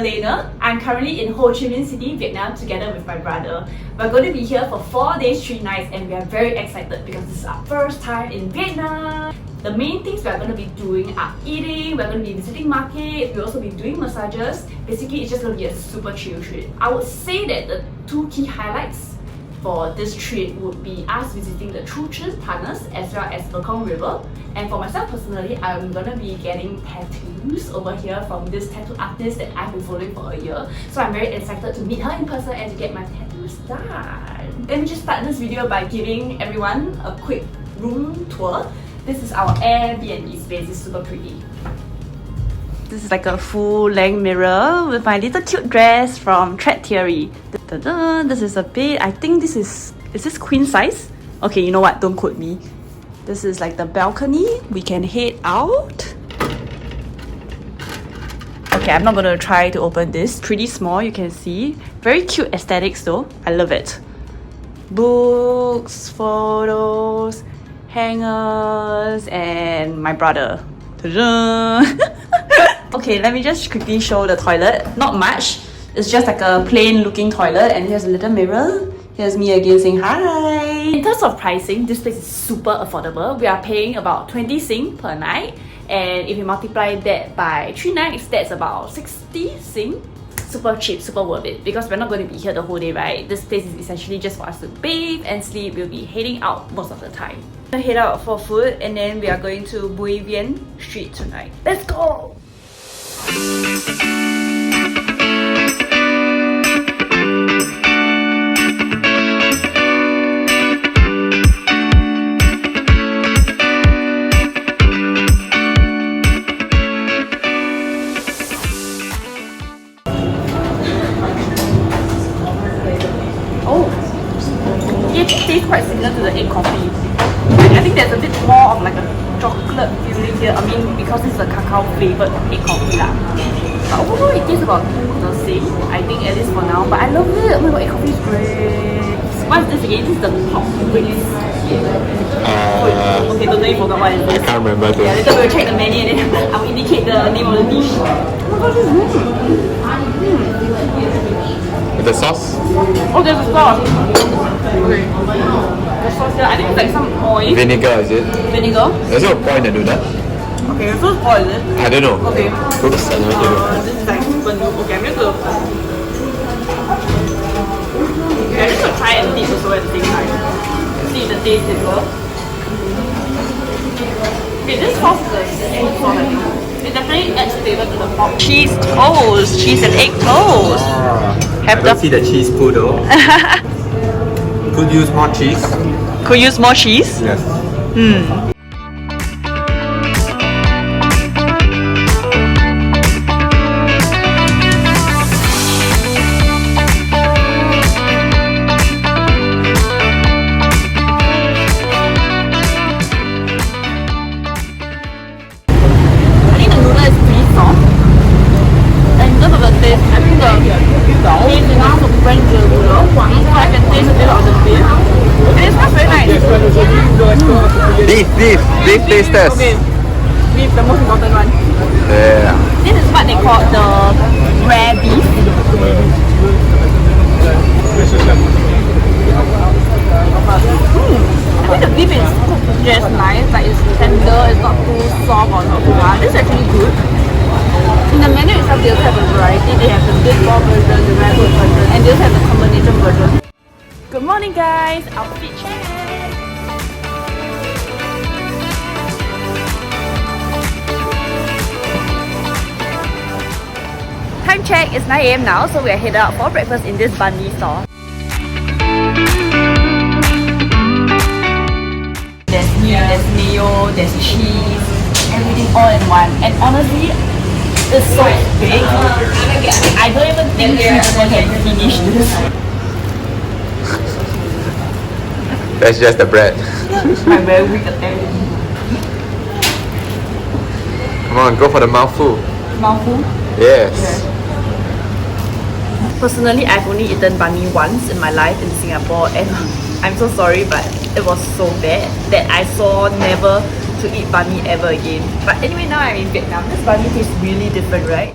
explainer. I'm currently in Ho Chi Minh City, Vietnam, together with my brother. We're going to be here for 4 days, 3 nights, and we are very excited because this is our first time in Vietnam. The main things we're going to be doing are eating, we're going to be visiting markets, we'll also be doing massages. Basically, it's just going to be a super chill trip. I would say that the 2 key highlights for this trip would be us visiting the Chu Chi tunnels as well as Mekong River. And for myself personally, I'm gonna be getting tattoos over here from this tattoo artist that I've been following for a year. So I'm very excited to meet her in person and to get my tattoos done. Let me just start this video by giving everyone a quick room tour. This is our Airbnb space, it's super pretty. This is like a full-length mirror with my little cute dress from Theory. This is a bed. I think this is this queen size? Okay, you know what? Don't quote me. This is like the balcony. We can head out. Okay, I'm not gonna try to open this. Pretty small, you can see. Very cute aesthetics though. I love it. Books, photos, hangers, and my brother. Okay, let me just quickly show the toilet. Not much. It's just like a plain looking toilet, and here's a little mirror. Here's me again saying hi. In terms of pricing, this place is super affordable. We are paying about 20 Sing per night, and if you multiply that by 3 nights, that's about 60 Sing. Super cheap, super worth it, because we're not going to be here the whole day, right? This place is essentially just for us to bathe and sleep. We'll be heading out most of the time. We're gonna head out for food, and then we are going to Bui Vien Street tonight. Let's go! Tastes quite similar to the egg coffee. I think there's a bit more of like a chocolate feeling here. I mean, because it's a cacao flavored egg coffee lah. But overall, it tastes about the same. I think at least for now. But I love it. Oh my god, egg coffee is great. What's this again? This is the pork ribs. Okay, totally forgot what it is. I can't remember. Yeah, later we'll check the menu and then I'll indicate the name of the dish. Oh my god, this is good. The sauce? Oh, there's a sauce. Okay. The sauce here, I think it's like some oil. Vinegar, is it? Vinegar? There's no point to do that. Okay, so it's oil, is it? I don't know. Okay. Oops, I don't know. This is like super new. Okay, I'm just gonna... Okay, I'm just gonna try and dip also at the same time. See the taste as well. Okay, this sauce is like sweet sauce, I think. It definitely adds flavor to the pork. Cheese toast! Cheese and egg toast! I don't see the cheese poodle. Could use more cheese. Could use more cheese? Yes. Beef taste test. Okay, beef, the most important one. Yeah. This is what they call the rare beef. I think the beef is cooked just nice, like it's tender, it's not too soft or not too hard. This is actually good. In the menu itself, they also have a variety. They have the big ball version, the rare beef version, and they also have the combination version. Good morning guys, outfit check! Time check, it's 9 AM now, so we are headed out for breakfast in this Banh Mi store. There's meat, there's mayo, there's cheese, everything all in one. And honestly, it's so big. I don't even think 3 people can finish this. That's just the bread. I'm very weak at everything. Come on, go for the mouthful. Mouthful? Yes. Yeah. Personally, I've only eaten banh mi once in my life in Singapore, and I'm so sorry, but it was so bad that I swore never to eat banh mi ever again. But anyway, now I'm in Vietnam. This banh mi tastes really different, right?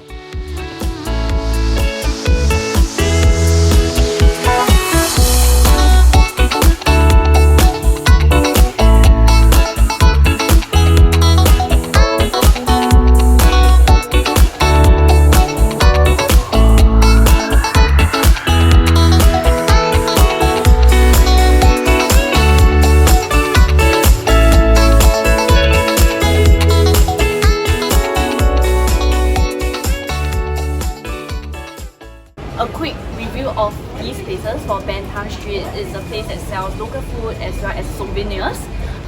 Vietnam Street is a place that sells local food as well as souvenirs.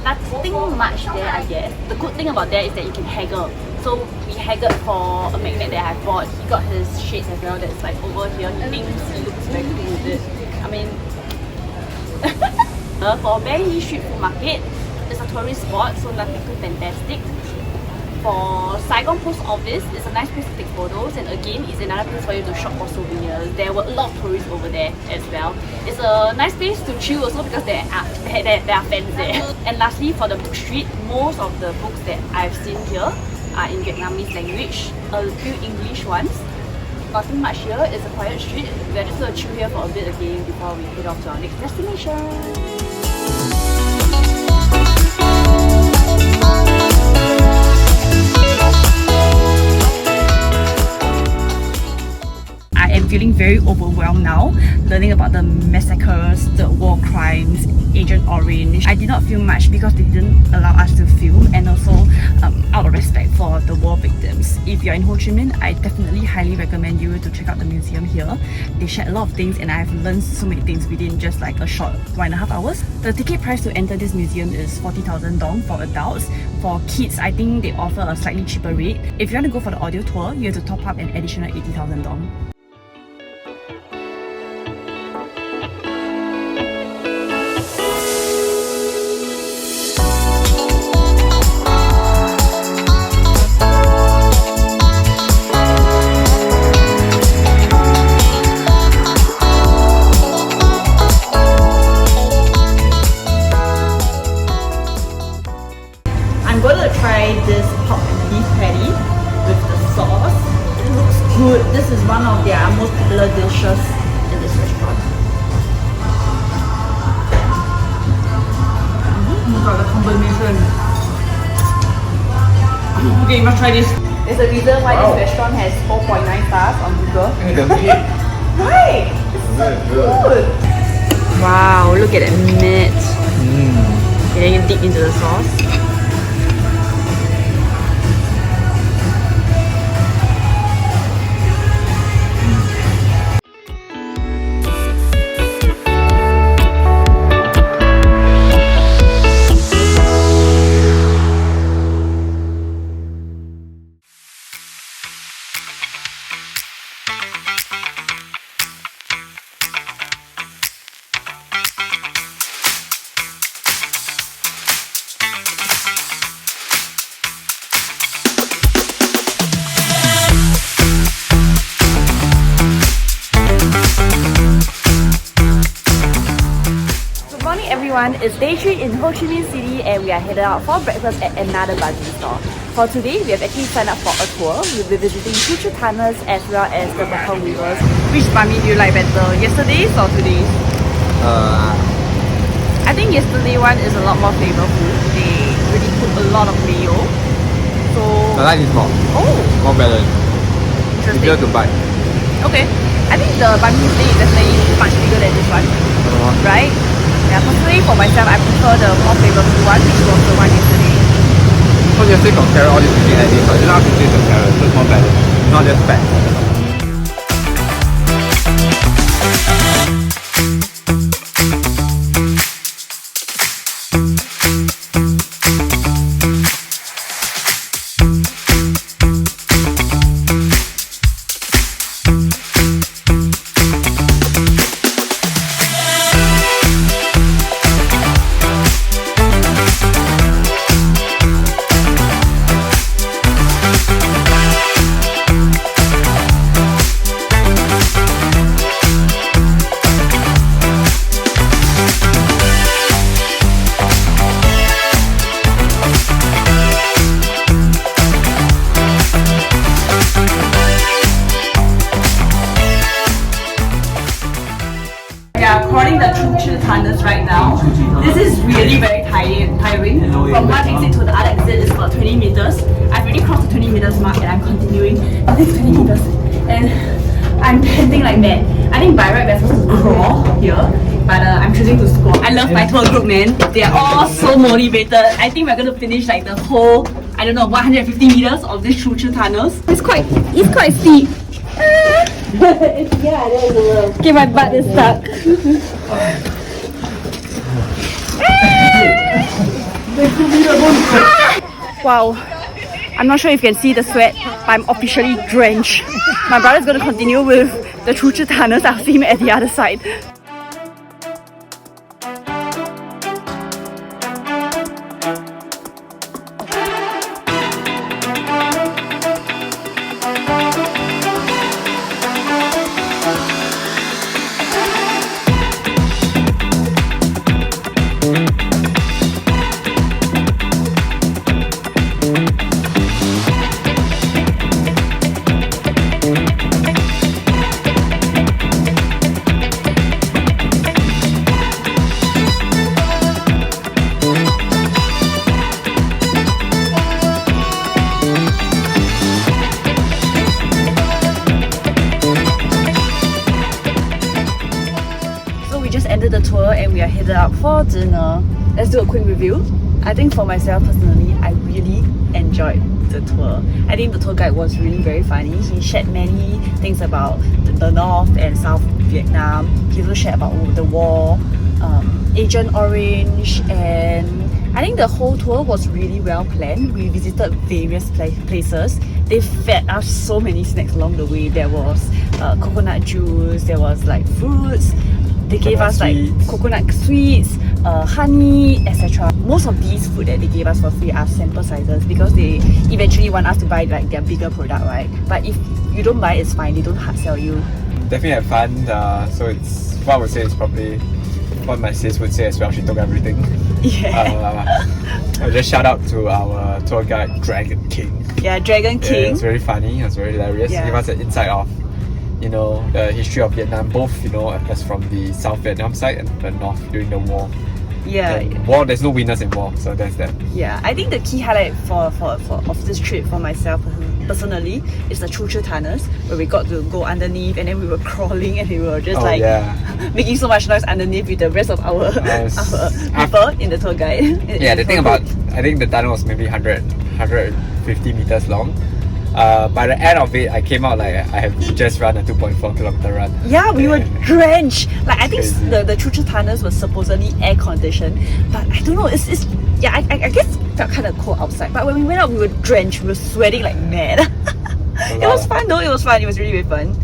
Nothing much there, I guess. The good thing about that is that you can haggle. So we haggled for a magnet that I bought. He got his shades as well that's like over here. He thinks he looks very cool with it. I mean, for Banh Mi Street Market, it's a tourist spot, so nothing too fantastic. For Saigon Post Office, it's a nice place to take photos, and again, it's another place for you to shop for souvenirs. There were a lot of tourists over there as well. It's a nice place to chill also because there are fans there. And lastly, for the book street, most of the books that I've seen here are in Vietnamese language, a few English ones. Nothing much here, it's a quiet street. We're just going to chill here for a bit again before we head off to our next destination. I'm feeling very overwhelmed now, learning about the massacres, the war crimes, Agent Orange. I did not film much because they didn't allow us to film, and also out of respect for the war victims. If you're in Ho Chi Minh, I definitely highly recommend you to check out the museum here. They shared a lot of things and I've learned so many things within just like a short 1.5 hours. The ticket price to enter this museum is 40,000 dong for adults. For kids, I think they offer a slightly cheaper rate. If you want to go for the audio tour, you have to top up an additional 80,000 dong. I'm going to try this pork and beef patty with the sauce. It looks good. This is one of their most popular dishes in this restaurant. Got the combination. Okay, you must try this. There's a reason why this restaurant has 4.9 stars on Google. Right! It's so good! Wow, look at that meat. And then you dip into the sauce. Everyone, it's day 3 in Ho Chi Minh City and we are headed out for breakfast at another Banh Mi store. For today, we have actually signed up for a tour. We'll be visiting Chu tunnels as well as the Mekong rivers. Which Banh Mi do you like better, yesterday's or today's? I think yesterday one is a lot more flavorful. They really put a lot of mayo. So I like this more. Oh, More balanced. interesting. Easier to buy. Okay, I think the Banh Mi today is definitely much bigger than this one, right? Yeah, personally for myself, I prefer the more flavorful one, which was the one yesterday. So yesterday got carrot, all this green like this, but you don't have to taste the carrot, so it's more balanced. Not just fat. Crawling the Chu tunnels right now. This is really very tiring. From one exit to the other exit is about 20 meters. I've already crossed the 20 meters mark and I'm continuing the next 20 meters. And I'm panting like mad. I think by right we're supposed to crawl here, but I'm choosing to squat. I love my tour group, man. They are all so motivated. I think we're going to finish like the whole, I don't know, 150 meters of this Chu tunnels. It's quite steep. Yeah, it is a little. Okay, my butt is stuck. Wow. I'm not sure if you can see the sweat, but I'm officially drenched. My brother's going to continue with the Chu tunnels. I'll see him at the other side. Ended the tour and we are headed out for dinner. Let's do a quick review. I think for myself personally, I really enjoyed the tour. I think the tour guide was really very funny. He shared many things about the North and South Vietnam. He also shared about the war, Agent Orange, and I think the whole tour was really well planned. We visited various places. They fed us so many snacks along the way. There was coconut juice, there was like fruits. They gave us like coconut sweets, honey, etc. Most of these food that they gave us for free are sample sizes because they eventually want us to buy like their bigger product, right? But if you don't buy, it's fine. They don't hard sell you. Definitely had fun. So it's what I would say is probably what my sis would say as well. She took everything. Yeah. I'll just shout out to our tour guide Dragon King. Yeah, Dragon King. Yeah, it was very funny. It was very hilarious. Yeah. Give us an insight of the history of Vietnam, both as from the South Vietnam side and the North during the war. Yeah. War, there's no winners in war, so that's that. Yeah, I think the key highlight of this trip for myself personally is the Chu tunnels, where we got to go underneath and then we were crawling and we were just making so much noise underneath with the rest of our people in the tour guide. Yeah, the thing about, I think the tunnel was maybe 150 meters long. By the end of it, I came out like I have just run a 2.4 kilometer run. Yeah, we were drenched. Like I think the Chu tunnels was supposedly air conditioned, but I don't know. I guess it felt kind of cold outside. But when we went out, we were drenched. We were sweating like mad. It was fun though. It was fun. It was really, really fun.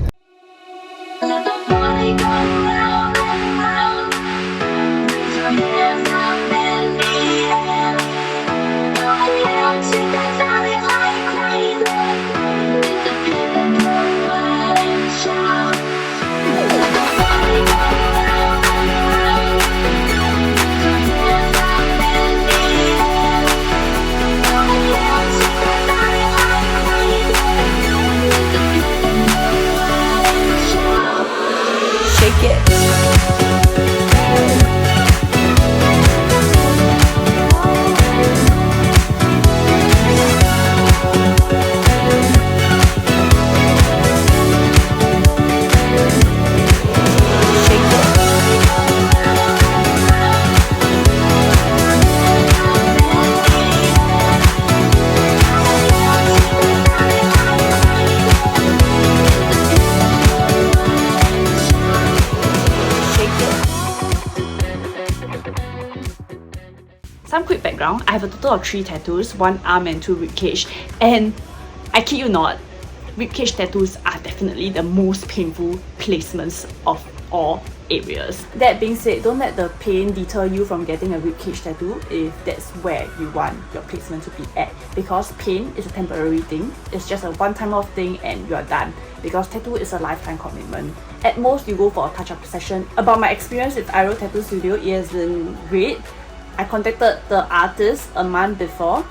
Some quick background, I have a total of 3 tattoos, 1 arm and 2 ribcage, and I kid you not, ribcage tattoos are definitely the most painful placements of all areas. That being said, don't let the pain deter you from getting a ribcage tattoo if that's where you want your placement to be at, because pain is a temporary thing. It's just a one-time off thing and you're done, because tattoo is a lifetime commitment. At most, you go for a touch-up session. About my experience with Aero Tattoo Studio, it has been great. I contacted the artist a month before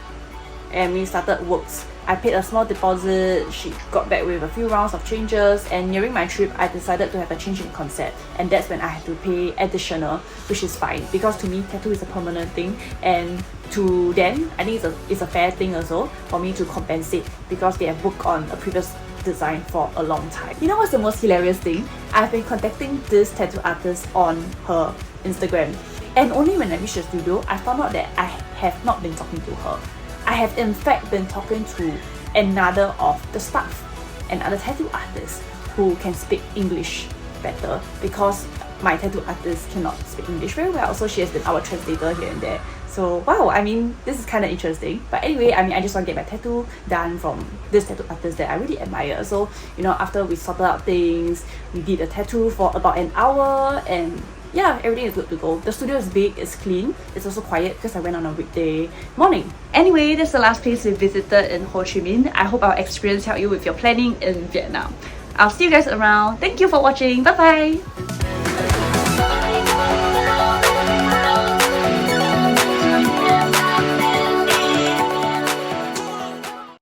and we started works. I paid a small deposit, she got back with a few rounds of changes, and nearing my trip I decided to have a change in concept, and that's when I had to pay additional, which is fine because to me tattoo is a permanent thing, and to them I think it's a fair thing also for me to compensate because they have worked on a previous design for a long time. You know what's the most hilarious thing? I've been contacting this tattoo artist on her Instagram, and only when I reached the studio I found out that I have not been talking to her. I have in fact been talking to another of the staff, another tattoo artist who can speak English better, because my tattoo artist cannot speak English very well, so she has been our translator here and there. So wow, I mean, this is kind of interesting. But anyway, I mean, I just want to get my tattoo done from this tattoo artist that I really admire. So, you know, after we sorted out things, we did a tattoo for about an hour, and yeah, everything is good to go. The studio is big, it's clean, it's also quiet because I went on a weekday morning. Anyway, that's the last place we visited in Ho Chi Minh. I hope our experience helped you with your planning in Vietnam. I'll see you guys around. Thank you for watching. Bye bye.